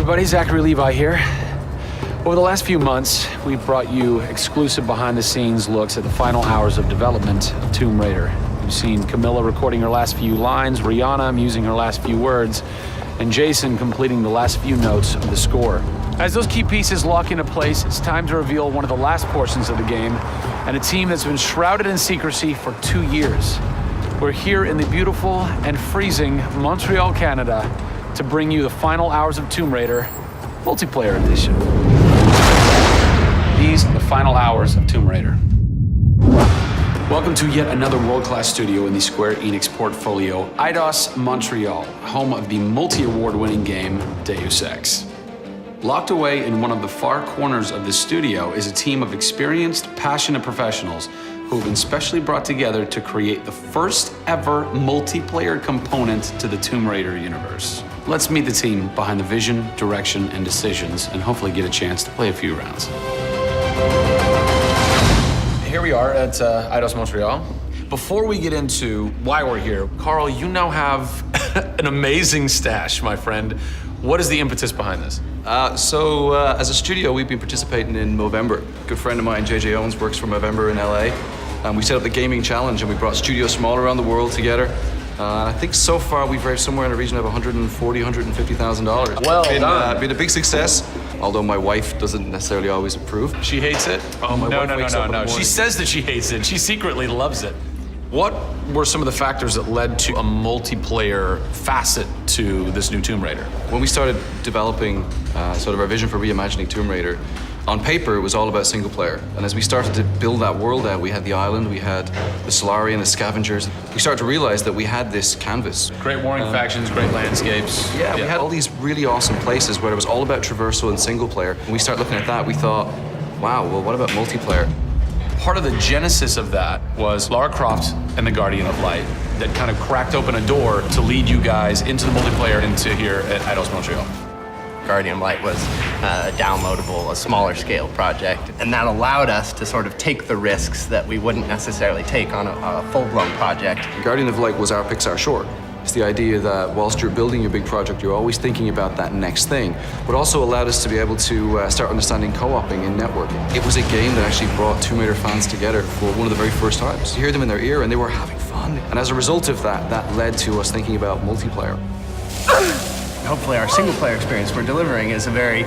everybody, Zachary Levi here. Over the last few months, we've brought you exclusive behind-the-scenes looks at the final hours of development of Tomb Raider. You've seen Camilla recording her last few lines, Rihanna musing her last few words, and Jason completing the last few notes of the score. As those key pieces lock into place, it's time to reveal one of the last portions of the game and a team that's been shrouded in secrecy for 2 years. We're here in the beautiful and freezing Montreal, Canada, to bring you the final hours of Tomb Raider multiplayer edition. These are the final hours of Tomb Raider. Welcome to yet another world-class studio in the Square Enix portfolio, Eidos Montreal, home of the multi-award winning game Deus Ex. Locked away in one of the far corners of the studio is a team of experienced, passionate professionals who have been specially brought together to create the first ever multiplayer component to the Tomb Raider universe. Let's meet the team behind the vision, direction, and decisions, and hopefully get a chance to play a few rounds. Here we are at Eidos Montreal. Before we get into why we're here, Carl, you now have an amazing stash, my friend. What is the impetus behind this? As a studio, we've been participating in Movember. A good friend of mine, JJ Owens, works for Movember in LA. We set up the gaming challenge and we brought studios from all around the world together. I think so far we've raised somewhere in the region of $140,000, $150,000. Well done. Been a big success, although my wife doesn't necessarily always approve. She hates it? Oh, my wife wakes up in the morning. She says that she hates it. She secretly loves it. What were some of the factors that led to a multiplayer facet to this new Tomb Raider? When we started developing sort of our vision for reimagining Tomb Raider, on paper, it was all about single player. And as we started to build that world out, we had the island, we had the Solari and the Scavengers. We started to realize that we had this canvas. Great warring factions, great landscapes. Yeah, we had all these really awesome places where it was all about traversal and single player. When we started looking at that, we thought, wow, well, what about multiplayer? Part of the genesis of that was Lara Croft and the Guardian of Light that kind of cracked open a door to lead you guys into the multiplayer into here at Eidos Montreal. Guardian of Light was a downloadable, a smaller scale project, and that allowed us to sort of take the risks that we wouldn't necessarily take on a full-blown project. Guardian of Light was our Pixar short. It's the idea that whilst you're building your big project, you're always thinking about that next thing, but also allowed us to be able to start understanding co-oping and networking. It was a game that actually brought Tomb Raider fans together for one of the very first times. You hear them in their ear and they were having fun. And as a result of that, that led to us thinking about multiplayer. Hopefully our single-player experience we're delivering is a very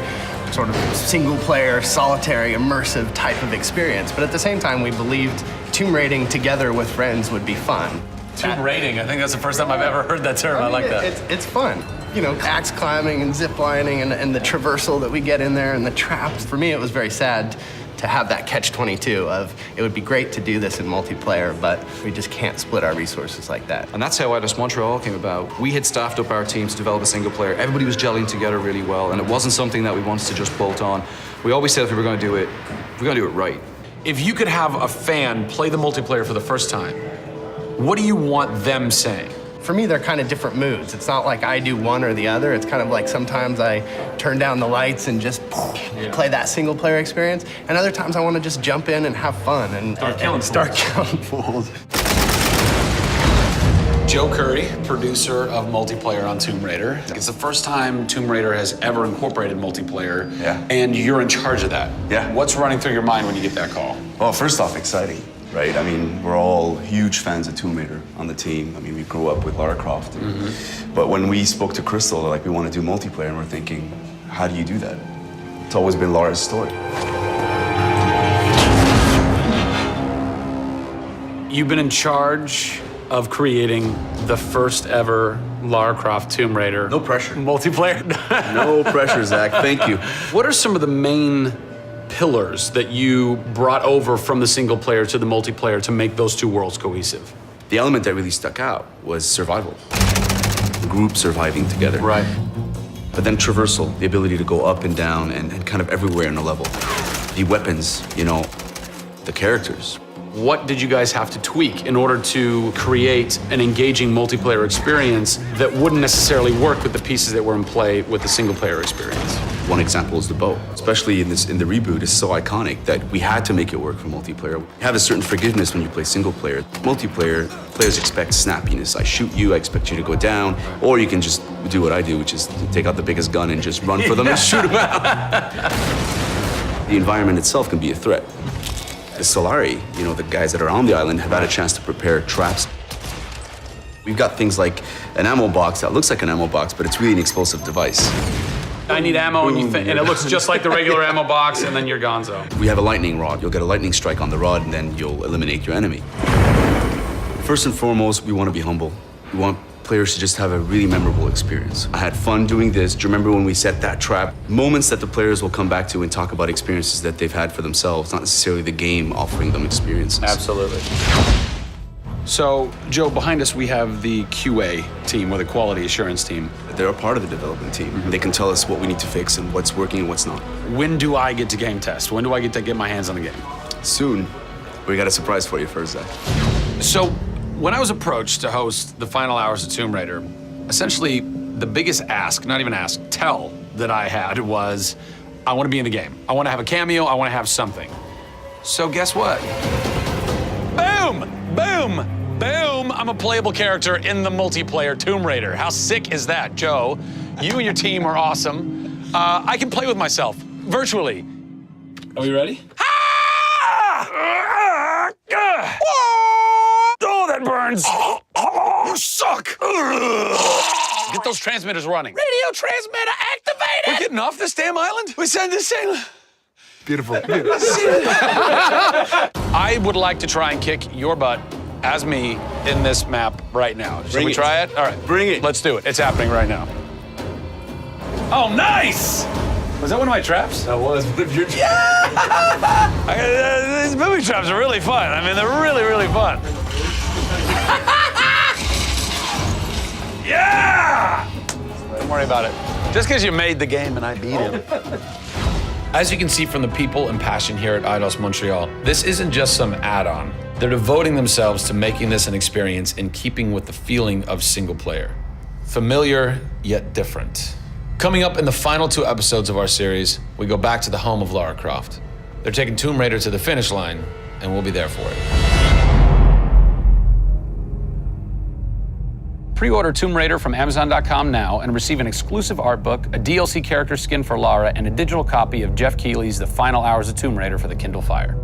sort of single-player, solitary, immersive type of experience. But at the same time, we believed tomb raiding together with friends would be fun. Tomb raiding, I think that's the first time I've ever heard that term. I like that. It's fun. You know, axe climbing and zip lining and the traversal that we get in there and the traps. For me, it was very sad to have that catch-22 of it would be great to do this in multiplayer, but we just can't split our resources like that. And that's how Eidos Montreal came about. We had staffed up our team to develop a single player. Everybody was gelling together really well, and it wasn't something that we wanted to just bolt on. We always said if we were going to do it, we're going to do it right. If you could have a fan play the multiplayer for the first time, what do you want them saying? For me, they're kind of different moods. It's not like I do one or the other. It's kind of like sometimes I turn down the lights and just play that single player experience. And other times I want to just jump in and have fun and start killing fools. Joe Curry, producer of multiplayer on Tomb Raider. It's the first time Tomb Raider has ever incorporated multiplayer. Yeah. And you're in charge of that. Yeah. What's running through your mind when you get that call? Well, first off, exciting, right? I mean, we're all huge fans of Tomb Raider on the team. I mean, we grew up with Lara Croft. But when we spoke to Crystal, like, we want to do multiplayer, and we're thinking, how do you do that? It's always been Lara's story. You've been in charge of creating the first ever Lara Croft Tomb Raider. No pressure. Multiplayer. No pressure, Zach. Thank you. What are some of the main pillars that you brought over from the single player to the multiplayer to make those two worlds cohesive? The element that really stuck out was survival. The group surviving together. Right. But then traversal, the ability to go up and down and kind of everywhere in a level. The weapons, you know, the characters. What did you guys have to tweak in order to create an engaging multiplayer experience that wouldn't necessarily work with the pieces that were in play with the single player experience? One example is the bow. Especially in the reboot, it's so iconic that we had to make it work for multiplayer. You have a certain forgiveness when you play single player. Multiplayer, players expect snappiness. I shoot you, I expect you to go down, or you can just do what I do, which is take out the biggest gun and just run for them and shoot them out. The environment itself can be a threat. The Solari, the guys that are on the island have had a chance to prepare traps. We've got things like an ammo box that looks like an ammo box, but it's really an explosive device. I need ammo, and it looks just like the regular ammo box, and then you're gonzo. We have a lightning rod. You'll get a lightning strike on the rod, and then you'll eliminate your enemy. First and foremost, we want to be humble. We want players to just have a really memorable experience. I had fun doing this. Do you remember when we set that trap? Moments that the players will come back to and talk about experiences that they've had for themselves, not necessarily the game offering them experiences. Absolutely. So, Joe, behind us we have the QA team, or the quality assurance team. They're a part of the development team. They can tell us what we need to fix and what's working and what's not. When do I get to game test? When do I get to get my hands on the game? Soon. We got a surprise for you first, Zach. So, when I was approached to host the final hours of Tomb Raider, essentially the biggest tell that I had was, I want to be in the game. I want to have a cameo, I want to have something. So guess what? Boom! Boom! Boom! I'm a playable character in the multiplayer Tomb Raider. How sick is that, Joe? You and your team are awesome. I can play with myself, virtually. Are we ready? Oh, that burns! You suck! Get those transmitters running. Radio transmitter activated! We're getting off this damn island? We send this thing. Beautiful. I would like to try and kick your butt as me in this map right now. Should we try it? All right. Bring it. Let's do it. It's happening right now. Oh, nice! Was that one of my traps? That was one of your traps. Yeah! These movie traps are really fun. I mean, they're really, really fun. Yeah! Don't worry about it. Just because you made the game and I beat him. As you can see from the people and passion here at Eidos Montreal, this isn't just some add-on. They're devoting themselves to making this an experience in keeping with the feeling of single player. Familiar, yet different. Coming up in the final 2 episodes of our series, we go back to the home of Lara Croft. They're taking Tomb Raider to the finish line, and we'll be there for it. Pre-order Tomb Raider from Amazon.com now and receive an exclusive art book, a DLC character skin for Lara, and a digital copy of Jeff Keighley's The Final Hours of Tomb Raider for the Kindle Fire.